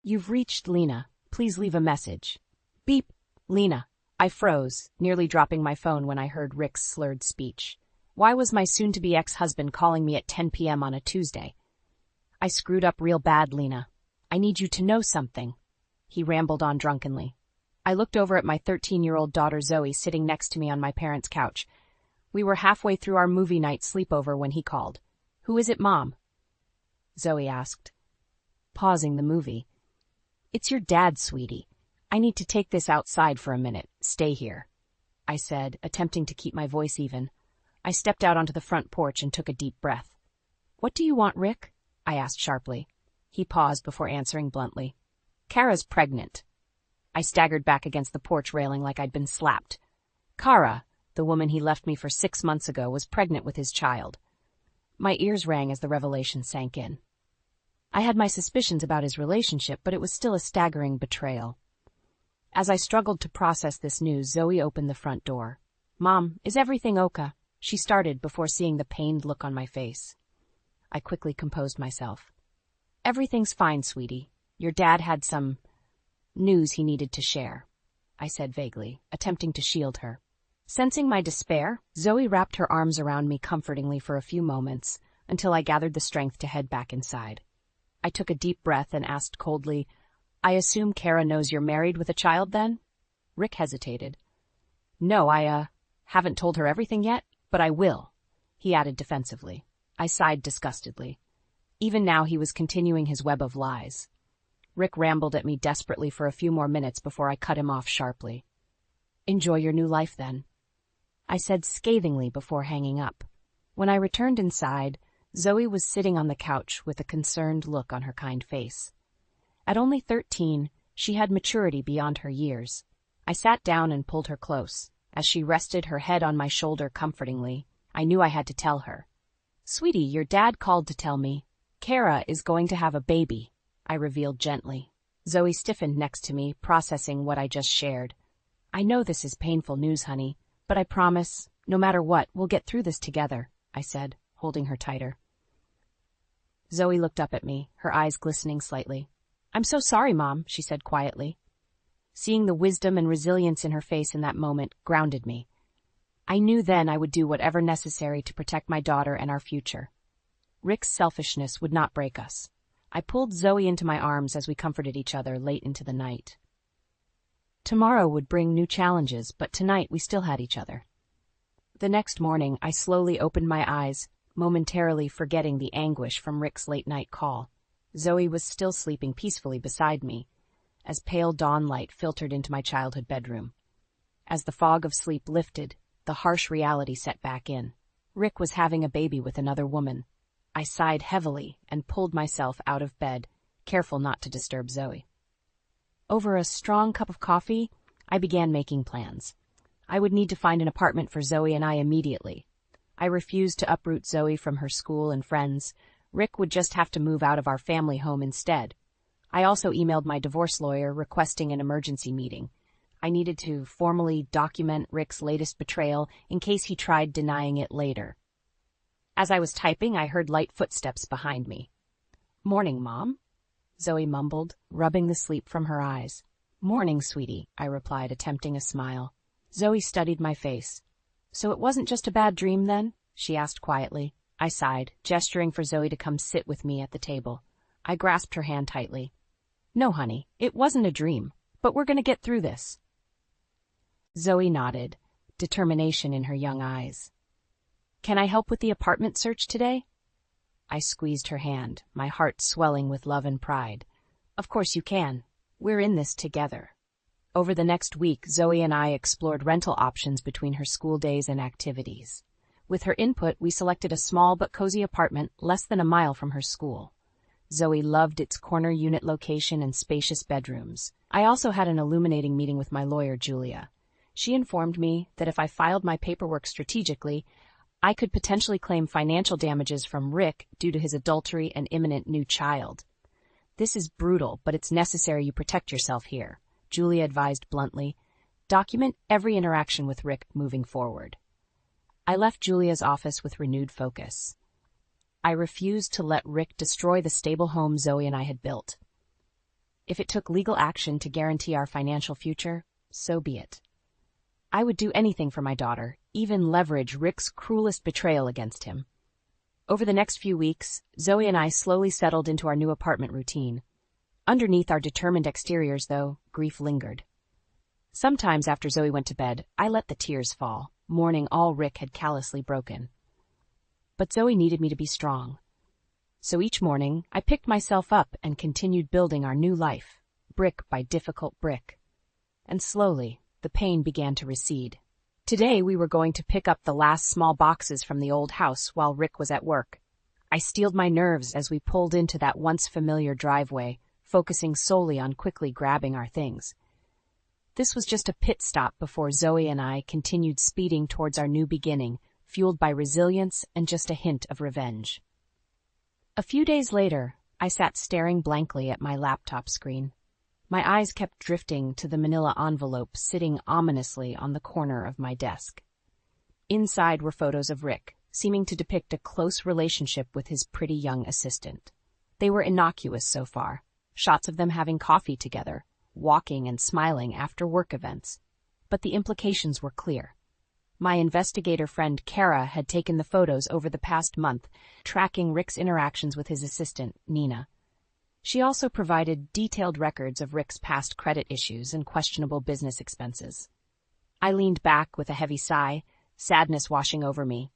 You've reached Lena. Please leave a message. Beep. Lena. I froze, nearly dropping my phone when I heard Rick's slurred speech. Why was my soon-to-be ex-husband calling me at 10 p.m. on a Tuesday? I screwed up real bad, Lena. I need you to know something. He rambled on drunkenly. I looked over at my 13-year-old daughter Zoe sitting next to me on my parents' couch. We were halfway through our movie night sleepover when he called. Who is it, Mom? Zoe asked, pausing the movie. It's your dad, sweetie. I need to take this outside for a minute. Stay here, I said, attempting to keep my voice even. I stepped out onto the front porch and took a deep breath. What do you want, Rick? I asked sharply. He paused before answering bluntly. Kara's pregnant. I staggered back against the porch railing like I'd been slapped. Kara, the woman he left me for 6 months ago, was pregnant with his child. My ears rang as the revelation sank in. I had my suspicions about his relationship, but it was still a staggering betrayal. As I struggled to process this news, Zoe opened the front door. Mom, is everything okay? She started before seeing the pained look on my face. I quickly composed myself. Everything's fine, sweetie. Your dad had some news he needed to share, I said vaguely, attempting to shield her. Sensing my despair, Zoe wrapped her arms around me comfortingly for a few moments, until I gathered the strength to head back inside. I took a deep breath and asked coldly, I assume Kara knows you're married with a child then? Rick hesitated. No, I haven't told her everything yet, but I will, he added defensively. I sighed disgustedly. Even now he was continuing his web of lies. Rick rambled at me desperately for a few more minutes before I cut him off sharply. Enjoy your new life then, I said scathingly before hanging up. When I returned inside, Zoe was sitting on the couch with a concerned look on her kind face. At only 13, she had maturity beyond her years. I sat down and pulled her close. As she rested her head on my shoulder comfortingly, I knew I had to tell her. Sweetie, your dad called to tell me. Kara is going to have a baby, I revealed gently. Zoe stiffened next to me, processing what I just shared. I know this is painful news, honey, but I promise, no matter what, we'll get through this together, I said, holding her tighter. Zoe looked up at me, her eyes glistening slightly. I'm so sorry, Mom, she said quietly. Seeing the wisdom and resilience in her face in that moment grounded me. I knew then I would do whatever necessary to protect my daughter and our future. Rick's selfishness would not break us. I pulled Zoe into my arms as we comforted each other late into the night. Tomorrow would bring new challenges, but tonight we still had each other. The next morning, I slowly opened my eyes, momentarily forgetting the anguish from Rick's late-night call. Zoe was still sleeping peacefully beside me, as pale dawn light filtered into my childhood bedroom. As the fog of sleep lifted, the harsh reality set back in. Rick was having a baby with another woman. I sighed heavily and pulled myself out of bed, careful not to disturb Zoe. Over a strong cup of coffee, I began making plans. I would need to find an apartment for Zoe and I immediately. I refused to uproot Zoe from her school and friends. Rick would just have to move out of our family home instead. I also emailed my divorce lawyer requesting an emergency meeting. I needed to formally document Rick's latest betrayal in case he tried denying it later. As I was typing, I heard light footsteps behind me. Morning, Mom, Zoe mumbled, rubbing the sleep from her eyes. Morning, sweetie, I replied, attempting a smile. Zoe studied my face. So it wasn't just a bad dream then? She asked quietly. I sighed, gesturing for Zoe to come sit with me at the table. I grasped her hand tightly. No, honey, it wasn't a dream, but we're going to get through this. Zoe nodded, determination in her young eyes. Can I help with the apartment search today? I squeezed her hand, my heart swelling with love and pride. Of course you can. We're in this together. Over the next week, Zoe and I explored rental options between her school days and activities. With her input, we selected a small but cozy apartment less than a mile from her school. Zoe loved its corner unit location and spacious bedrooms. I also had an illuminating meeting with my lawyer, Julia. She informed me that if I filed my paperwork strategically, I could potentially claim financial damages from Rick due to his adultery and imminent new child. This is brutal, but it's necessary you protect yourself here, Julia advised bluntly. Document every interaction with Rick moving forward. I left Julia's office with renewed focus. I refused to let Rick destroy the stable home Zoe and I had built. If it took legal action to guarantee our financial future, so be it. I would do anything for my daughter, even leverage Rick's cruelest betrayal against him. Over the next few weeks, Zoe and I slowly settled into our new apartment routine. Underneath our determined exteriors, though, grief lingered. Sometimes after Zoe went to bed, I let the tears fall, mourning all Rick had callously broken. But Zoe needed me to be strong. So each morning, I picked myself up and continued building our new life, brick by difficult brick. And slowly, the pain began to recede. Today we were going to pick up the last small boxes from the old house while Rick was at work. I steeled my nerves as we pulled into that once familiar driveway, focusing solely on quickly grabbing our things. This was just a pit stop before Zoe and I continued speeding towards our new beginning, fueled by resilience and just a hint of revenge. A few days later, I sat staring blankly at my laptop screen. My eyes kept drifting to the manila envelope sitting ominously on the corner of my desk. Inside were photos of Rick, seeming to depict a close relationship with his pretty young assistant. They were innocuous so far, shots of them having coffee together, walking and smiling after work events. But the implications were clear. My investigator friend Kara had taken the photos over the past month, tracking Rick's interactions with his assistant, Nina. She also provided detailed records of Rick's past credit issues and questionable business expenses. I leaned back with a heavy sigh, sadness washing over me.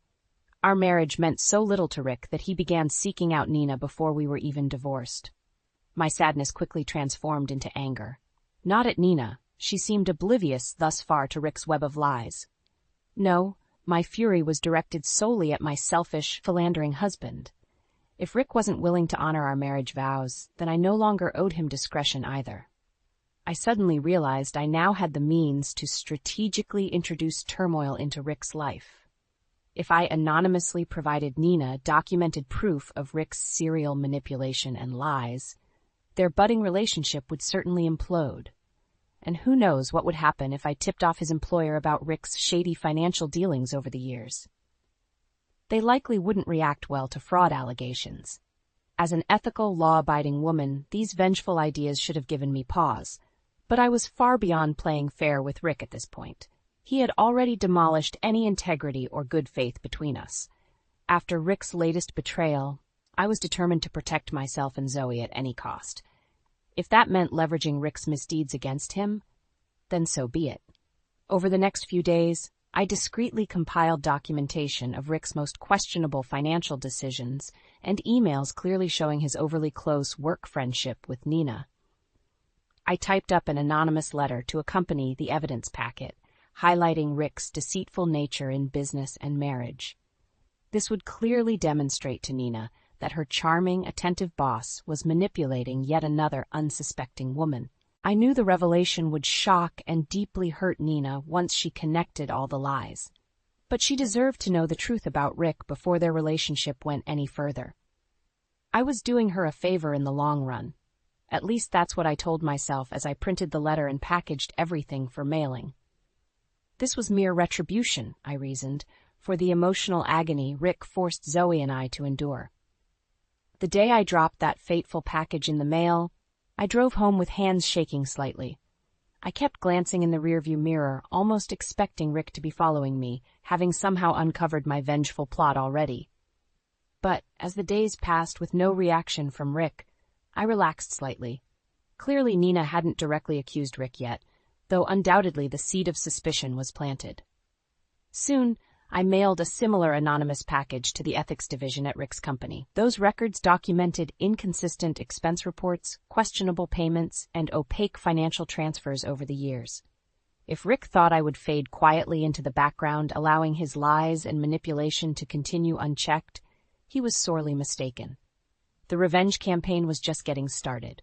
Our marriage meant so little to Rick that he began seeking out Nina before we were even divorced. My sadness quickly transformed into anger. Not at Nina. She seemed oblivious thus far to Rick's web of lies. No, my fury was directed solely at my selfish, philandering husband. If Rick wasn't willing to honor our marriage vows, then I no longer owed him discretion either. I suddenly realized I now had the means to strategically introduce turmoil into Rick's life. If I anonymously provided Nina documented proof of Rick's serial manipulation and lies, their budding relationship would certainly implode. And who knows what would happen if I tipped off his employer about Rick's shady financial dealings over the years. They likely wouldn't react well to fraud allegations. As an ethical, law-abiding woman, these vengeful ideas should have given me pause. But I was far beyond playing fair with Rick at this point. He had already demolished any integrity or good faith between us. After Rick's latest betrayal, I was determined to protect myself and Zoe at any cost. If that meant leveraging Rick's misdeeds against him, then so be it. Over the next few days, I discreetly compiled documentation of Rick's most questionable financial decisions and emails clearly showing his overly close work friendship with Nina. I typed up an anonymous letter to accompany the evidence packet, highlighting Rick's deceitful nature in business and marriage. This would clearly demonstrate to Nina that her charming, attentive boss was manipulating yet another unsuspecting woman. I knew the revelation would shock and deeply hurt Nina once she connected all the lies. But she deserved to know the truth about Rick before their relationship went any further. I was doing her a favor in the long run. At least that's what I told myself as I printed the letter and packaged everything for mailing. This was mere retribution, I reasoned, for the emotional agony Rick forced Zoe and I to endure. The day I dropped that fateful package in the mail, I drove home with hands shaking slightly. I kept glancing in the rearview mirror, almost expecting Rick to be following me, having somehow uncovered my vengeful plot already. But as the days passed with no reaction from Rick, I relaxed slightly. Clearly Nina hadn't directly accused Rick yet, though undoubtedly the seed of suspicion was planted. Soon, I mailed a similar anonymous package to the ethics division at Rick's company. Those records documented inconsistent expense reports, questionable payments, and opaque financial transfers over the years. If Rick thought I would fade quietly into the background, allowing his lies and manipulation to continue unchecked, he was sorely mistaken. The revenge campaign was just getting started.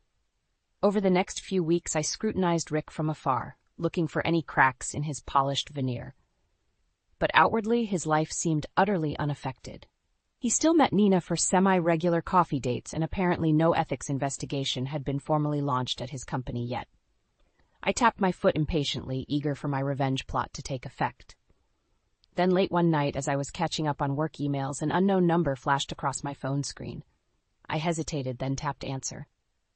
Over the next few weeks, I scrutinized Rick from afar, looking for any cracks in his polished veneer. But outwardly his life seemed utterly unaffected. He still met Nina for semi-regular coffee dates, and apparently no ethics investigation had been formally launched at his company yet. I tapped my foot impatiently, eager for my revenge plot to take effect. Then late one night, as I was catching up on work emails, an unknown number flashed across my phone screen. I hesitated, then tapped answer.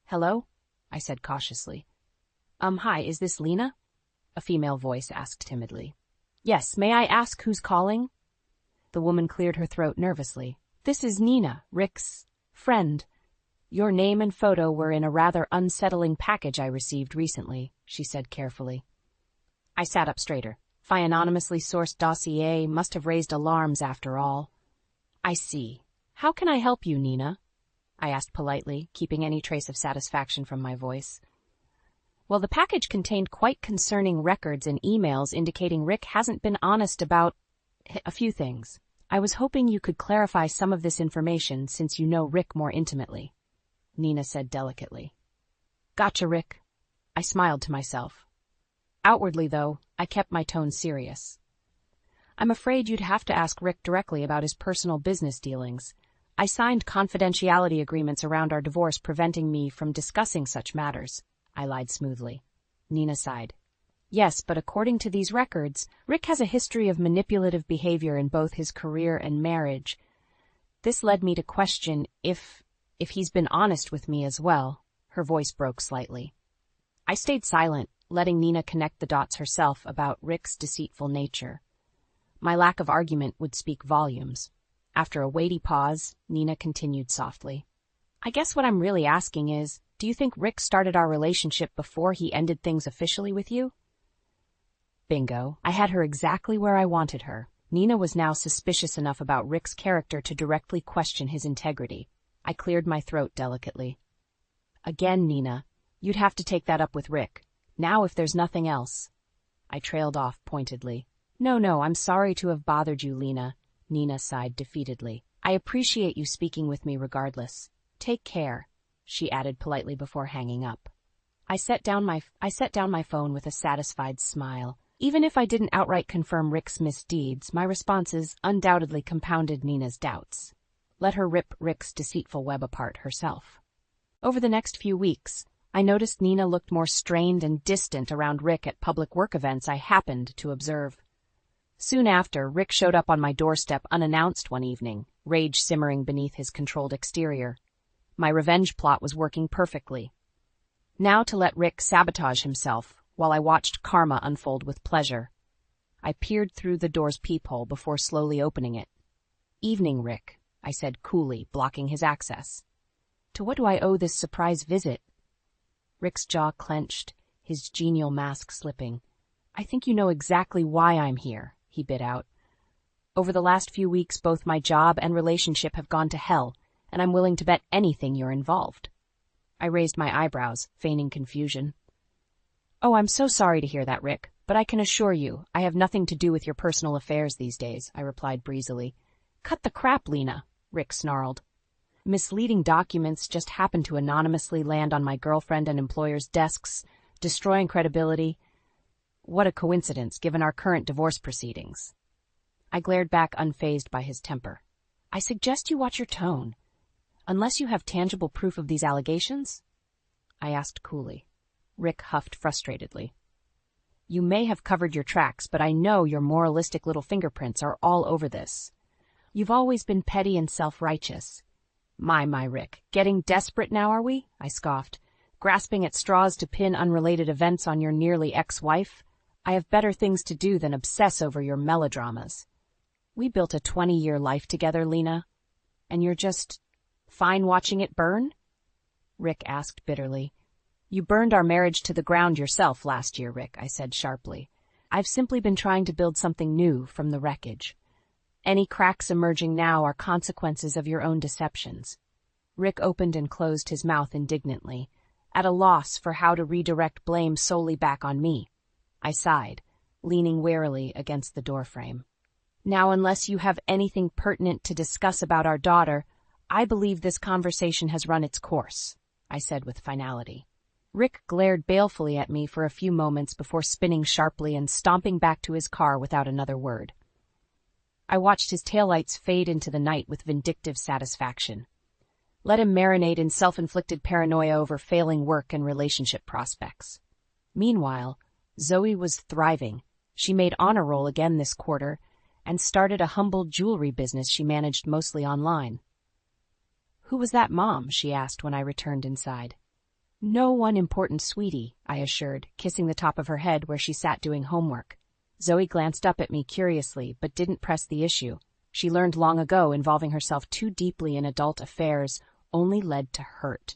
"Hello?" I said cautiously. Hi, is this Lena? A female voice asked timidly. Yes, may I ask who's calling? The woman cleared her throat nervously. This is Nina, Rick's friend. Your name and photo were in a rather unsettling package I received recently, she said carefully. I sat up straighter. My anonymously sourced dossier must have raised alarms after all. I see. How can I help you, Nina? I asked politely, keeping any trace of satisfaction from my voice. Well, the package contained quite concerning records and emails indicating Rick hasn't been honest about a few things. I was hoping you could clarify some of this information since you know Rick more intimately, Nina said delicately. Gotcha, Rick. I smiled to myself. Outwardly, though, I kept my tone serious. I'm afraid you'd have to ask Rick directly about his personal business dealings. I signed confidentiality agreements around our divorce preventing me from discussing such matters, I lied smoothly. Nina sighed. Yes, but according to these records, Rick has a history of manipulative behavior in both his career and marriage. This led me to question if he's been honest with me as well. Her voice broke slightly. I stayed silent, letting Nina connect the dots herself about Rick's deceitful nature. My lack of argument would speak volumes. After a weighty pause, Nina continued softly. I guess what I'm really asking is, do you think Rick started our relationship before he ended things officially with you? Bingo. I had her exactly where I wanted her. Nina was now suspicious enough about Rick's character to directly question his integrity. I cleared my throat delicately. Again, Nina, you'd have to take that up with Rick. Now if there's nothing else. I trailed off pointedly. No, I'm sorry to have bothered you, Lena. Nina sighed defeatedly. I appreciate you speaking with me regardless. Take care, she added politely before hanging up. I set down my phone with a satisfied smile. Even if I didn't outright confirm Rick's misdeeds, my responses undoubtedly compounded Nina's doubts. Let her rip Rick's deceitful web apart herself. Over the next few weeks, I noticed Nina looked more strained and distant around Rick at public work events I happened to observe. Soon after, Rick showed up on my doorstep unannounced one evening, rage simmering beneath his controlled exterior. My revenge plot was working perfectly. Now to let Rick sabotage himself, while I watched karma unfold with pleasure. I peered through the door's peephole before slowly opening it. Evening, Rick, I said coolly, blocking his access. To what do I owe this surprise visit? Rick's jaw clenched, his genial mask slipping. I think you know exactly why I'm here, he bit out. Over the last few weeks, both my job and relationship have gone to hell, and I'm willing to bet anything you're involved. I raised my eyebrows, feigning confusion. Oh, I'm so sorry to hear that, Rick, but I can assure you, I have nothing to do with your personal affairs these days, I replied breezily. Cut the crap, Lena, Rick snarled. Misleading documents just happened to anonymously land on my girlfriend and employer's desks, destroying credibility. What a coincidence, given our current divorce proceedings. I glared back unfazed by his temper. I suggest you watch your tone. Unless you have tangible proof of these allegations? I asked coolly. Rick huffed frustratedly. You may have covered your tracks, but I know your moralistic little fingerprints are all over this. You've always been petty and self-righteous. My, Rick, getting desperate now, are we? I scoffed. Grasping at straws to pin unrelated events on your nearly ex-wife? I have better things to do than obsess over your melodramas. We built a 20-year life together, Lena, and you're just fine watching it burn? Rick asked bitterly. You burned our marriage to the ground yourself last year, Rick, I said sharply. I've simply been trying to build something new from the wreckage. Any cracks emerging now are consequences of your own deceptions. Rick opened and closed his mouth indignantly, at a loss for how to redirect blame solely back on me. I sighed, leaning warily against the doorframe. Now, unless you have anything pertinent to discuss about our daughter, I believe this conversation has run its course, I said with finality. Rick glared balefully at me for a few moments before spinning sharply and stomping back to his car without another word. I watched his taillights fade into the night with vindictive satisfaction. Let him marinate in self-inflicted paranoia over failing work and relationship prospects. Meanwhile, Zoe was thriving. She made honor roll again this quarter and started a humble jewelry business she managed mostly online. Who was that mom? She asked when I returned inside. No one important, sweetie, I assured, kissing the top of her head where she sat doing homework. Zoe glanced up at me curiously, but didn't press the issue. She learned long ago involving herself too deeply in adult affairs only led to hurt.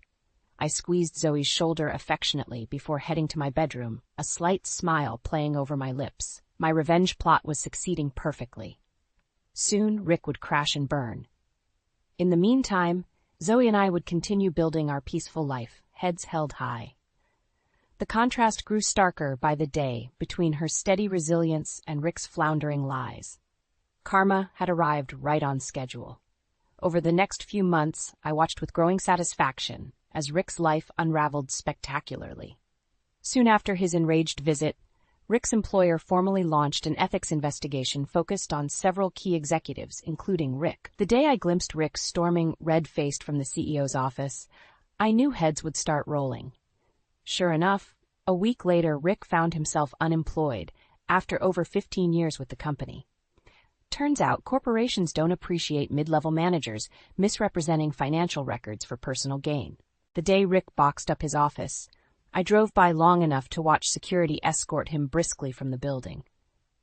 I squeezed Zoe's shoulder affectionately before heading to my bedroom, a slight smile playing over my lips. My revenge plot was succeeding perfectly. Soon, Rick would crash and burn. In the meantime, Zoe and I would continue building our peaceful life, heads held high. The contrast grew starker by the day between her steady resilience and Rick's floundering lies. Karma had arrived right on schedule. Over the next few months, I watched with growing satisfaction as Rick's life unraveled spectacularly. Soon after his enraged visit, Rick's employer formally launched an ethics investigation focused on several key executives, including Rick. The day I glimpsed Rick storming red-faced from the CEO's office, I knew heads would start rolling. Sure enough, a week later, Rick found himself unemployed after over 15 years with the company. Turns out, corporations don't appreciate mid-level managers misrepresenting financial records for personal gain. The day Rick boxed up his office, I drove by long enough to watch security escort him briskly from the building.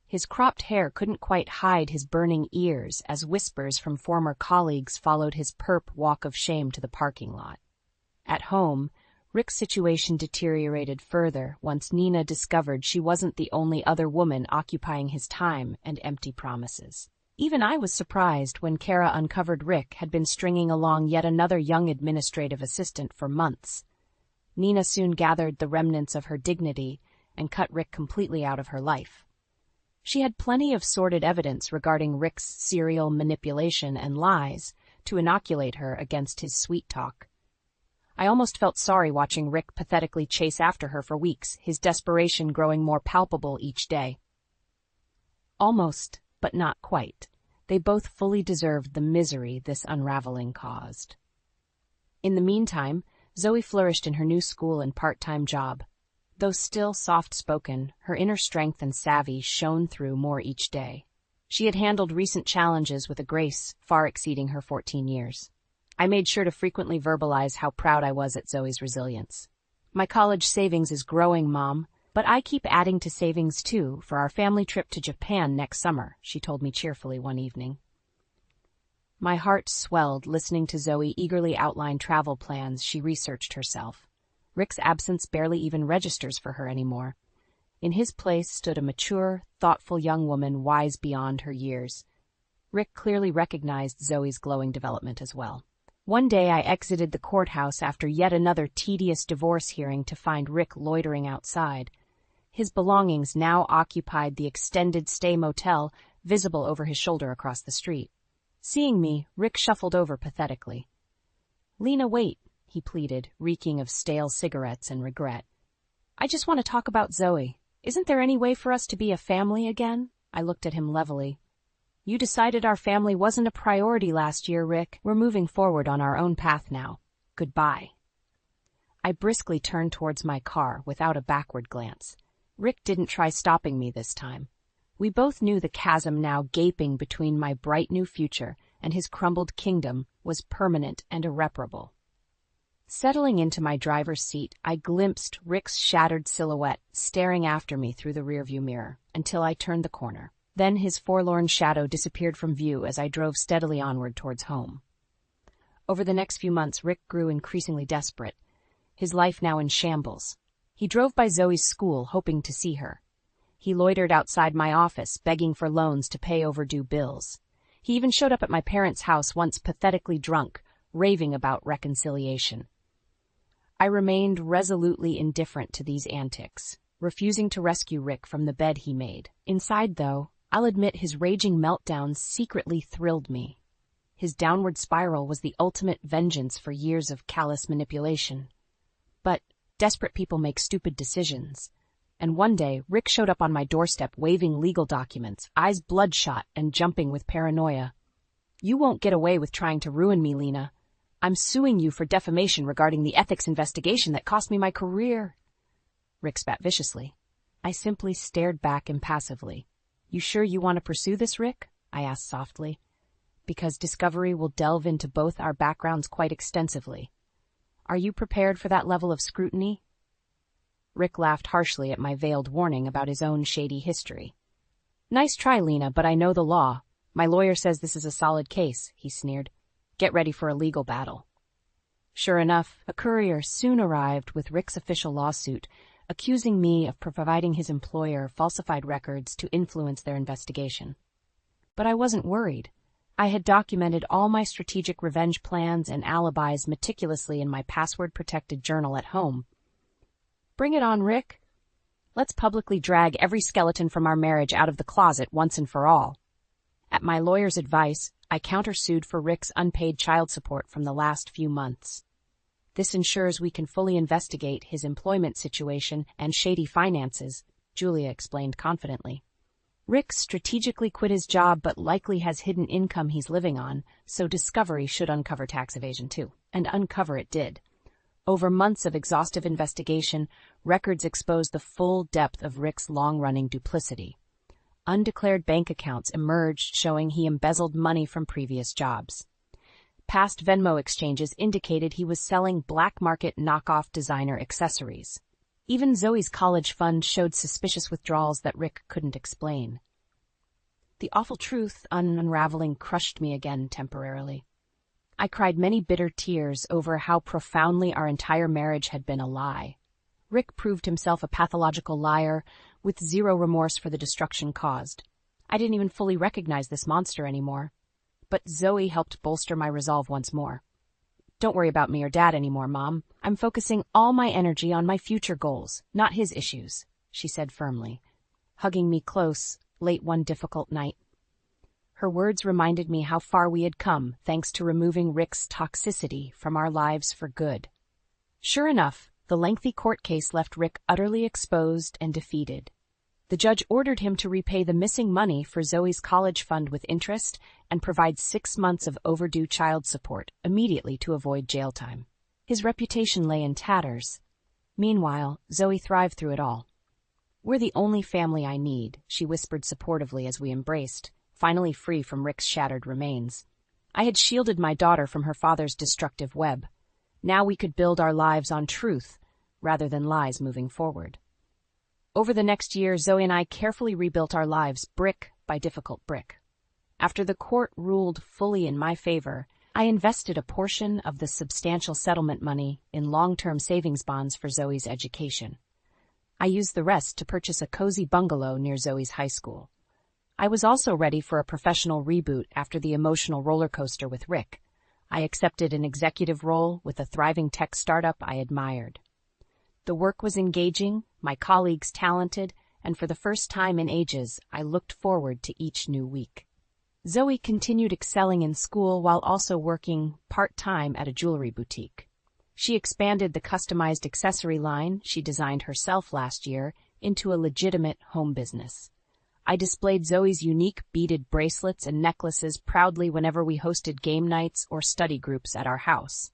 His cropped hair couldn't quite hide his burning ears as whispers from former colleagues followed his perp walk of shame to the parking lot. At home, Rick's situation deteriorated further once Nina discovered she wasn't the only other woman occupying his time and empty promises. Even I was surprised when Kara uncovered Rick had been stringing along yet another young administrative assistant for months. Nina soon gathered the remnants of her dignity and cut Rick completely out of her life. She had plenty of sordid evidence regarding Rick's serial manipulation and lies to inoculate her against his sweet talk. I almost felt sorry watching Rick pathetically chase after her for weeks, his desperation growing more palpable each day. Almost, but not quite. They both fully deserved the misery this unraveling caused. In the meantime, Zoe flourished in her new school and part-time job. Though still soft-spoken, her inner strength and savvy shone through more each day. She had handled recent challenges with a grace far exceeding her 14 years. I made sure to frequently verbalize how proud I was at Zoe's resilience. My college savings is growing, Mom, but I keep adding to savings too for our family trip to Japan next summer, she told me cheerfully one evening. My heart swelled listening to Zoe eagerly outline travel plans she researched herself. Rick's absence barely even registers for her anymore. In his place stood a mature, thoughtful young woman wise beyond her years. Rick clearly recognized Zoe's glowing development as well. One day I exited the courthouse after yet another tedious divorce hearing to find Rick loitering outside. His belongings now occupied the extended stay motel visible over his shoulder across the street. Seeing me, Rick shuffled over pathetically. "Lena, wait," he pleaded, reeking of stale cigarettes and regret. "I just want to talk about Zoe. Isn't there any way for us to be a family again?" I looked at him levelly. "You decided our family wasn't a priority last year, Rick. We're moving forward on our own path now. Goodbye." I briskly turned towards my car without a backward glance. Rick didn't try stopping me this time. We both knew the chasm now gaping between my bright new future and his crumbled kingdom was permanent and irreparable. Settling into my driver's seat, I glimpsed Rick's shattered silhouette staring after me through the rearview mirror until I turned the corner. Then his forlorn shadow disappeared from view as I drove steadily onward towards home. Over the next few months, Rick grew increasingly desperate, his life now in shambles. He drove by Zoe's school, hoping to see her. He loitered outside my office, begging for loans to pay overdue bills. He even showed up at my parents' house once pathetically drunk, raving about reconciliation. I remained resolutely indifferent to these antics, refusing to rescue Rick from the bed he made. Inside, though, I'll admit his raging meltdowns secretly thrilled me. His downward spiral was the ultimate vengeance for years of callous manipulation. But desperate people make stupid decisions. And one day, Rick showed up on my doorstep waving legal documents, eyes bloodshot and jumping with paranoia. "You won't get away with trying to ruin me, Lena. I'm suing you for defamation regarding the ethics investigation that cost me my career." Rick spat viciously. I simply stared back impassively. "You sure you want to pursue this, Rick?" I asked softly. "Because discovery will delve into both our backgrounds quite extensively. Are you prepared for that level of scrutiny? Rick laughed harshly at my veiled warning about his own shady history. Nice try, Lena, but I know the law. My lawyer says this is a solid case, he sneered. Get ready for a legal battle. Sure enough, a courier soon arrived with Rick's official lawsuit, accusing me of providing his employer falsified records to influence their investigation. But I wasn't worried. I had documented all my strategic revenge plans and alibis meticulously in my password-protected journal at home. Bring it on, Rick. Let's publicly drag every skeleton from our marriage out of the closet once and for all. At my lawyer's advice, I countersued for Rick's unpaid child support from the last few months. This ensures we can fully investigate his employment situation and shady finances, Julia explained confidently. Rick strategically quit his job but likely has hidden income he's living on, so discovery should uncover tax evasion too. And uncover it did. Over months of exhaustive investigation, records exposed the full depth of Rick's long-running duplicity. Undeclared bank accounts emerged showing he embezzled money from previous jobs. Past Venmo exchanges indicated he was selling black-market knockoff designer accessories. Even Zoe's college fund showed suspicious withdrawals that Rick couldn't explain. The awful truth, unraveling, crushed me again temporarily. I cried many bitter tears over how profoundly our entire marriage had been a lie. Rick proved himself a pathological liar with zero remorse for the destruction caused. I didn't even fully recognize this monster anymore. But Zoe helped bolster my resolve once more. Don't worry about me or Dad anymore, Mom. I'm focusing all my energy on my future goals, not his issues, she said firmly, hugging me close late one difficult night. Her words reminded me how far we had come thanks to removing Rick's toxicity from our lives for good. Sure enough, the lengthy court case left Rick utterly exposed and defeated. The judge ordered him to repay the missing money for Zoe's college fund with interest and provide 6 months of overdue child support immediately to avoid jail time. His reputation lay in tatters. Meanwhile, Zoe thrived through it all. We're the only family I need, she whispered supportively as we embraced, finally free from Rick's shattered remains. I had shielded my daughter from her father's destructive web. Now we could build our lives on truth rather than lies moving forward. Over the next year, Zoe and I carefully rebuilt our lives brick by difficult brick. After the court ruled fully in my favor, I invested a portion of the substantial settlement money in long-term savings bonds for Zoe's education. I used the rest to purchase a cozy bungalow near Zoe's high school. I was also ready for a professional reboot after the emotional roller coaster with Rick. I accepted an executive role with a thriving tech startup I admired. The work was engaging, my colleagues talented, and for the first time in ages, I looked forward to each new week. Zoe continued excelling in school while also working part-time at a jewelry boutique. She expanded the customized accessory line she designed herself last year into a legitimate home business. I displayed Zoe's unique beaded bracelets and necklaces proudly whenever we hosted game nights or study groups at our house.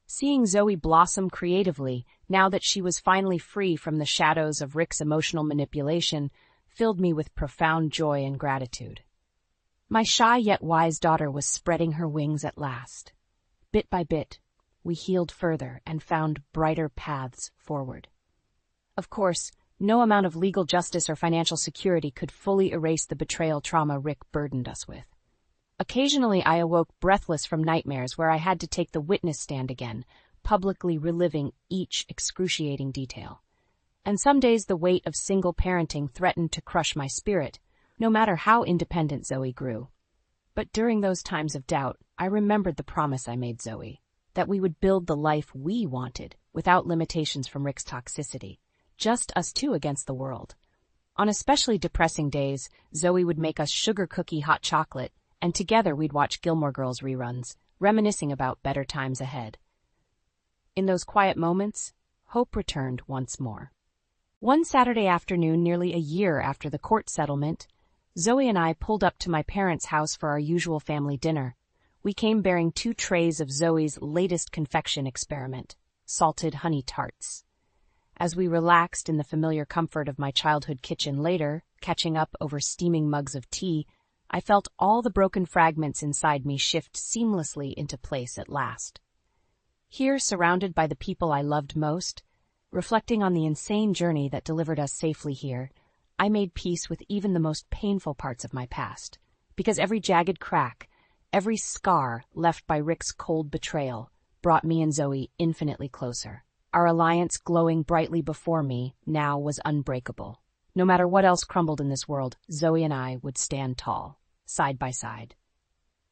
Seeing Zoe blossom creatively, now that she was finally free from the shadows of Rick's emotional manipulation, filled me with profound joy and gratitude. My shy yet wise daughter was spreading her wings at last. Bit by bit, we healed further and found brighter paths forward. Of course, no amount of legal justice or financial security could fully erase the betrayal trauma Rick burdened us with. Occasionally, I awoke breathless from nightmares where I had to take the witness stand again, publicly reliving each excruciating detail. And some days the weight of single parenting threatened to crush my spirit, no matter how independent Zoe grew. But during those times of doubt, I remembered the promise I made Zoe, that we would build the life we wanted, without limitations from Rick's toxicity, just us two against the world. On especially depressing days, Zoe would make us sugar cookie hot chocolate, and together we'd watch Gilmore Girls reruns, reminiscing about better times ahead. In those quiet moments, hope returned once more. One Saturday afternoon, nearly a year after the court settlement, Zoe and I pulled up to my parents' house for our usual family dinner. We came bearing 2 trays of Zoe's latest confection experiment, salted honey tarts. As we relaxed in the familiar comfort of my childhood kitchen later, catching up over steaming mugs of tea, I felt all the broken fragments inside me shift seamlessly into place at last. Here, surrounded by the people I loved most, reflecting on the insane journey that delivered us safely here, I made peace with even the most painful parts of my past. Because every jagged crack, every scar left by Rick's cold betrayal, brought me and Zoe infinitely closer. Our alliance, glowing brightly before me, now was unbreakable. No matter what else crumbled in this world, Zoe and I would stand tall, side by side.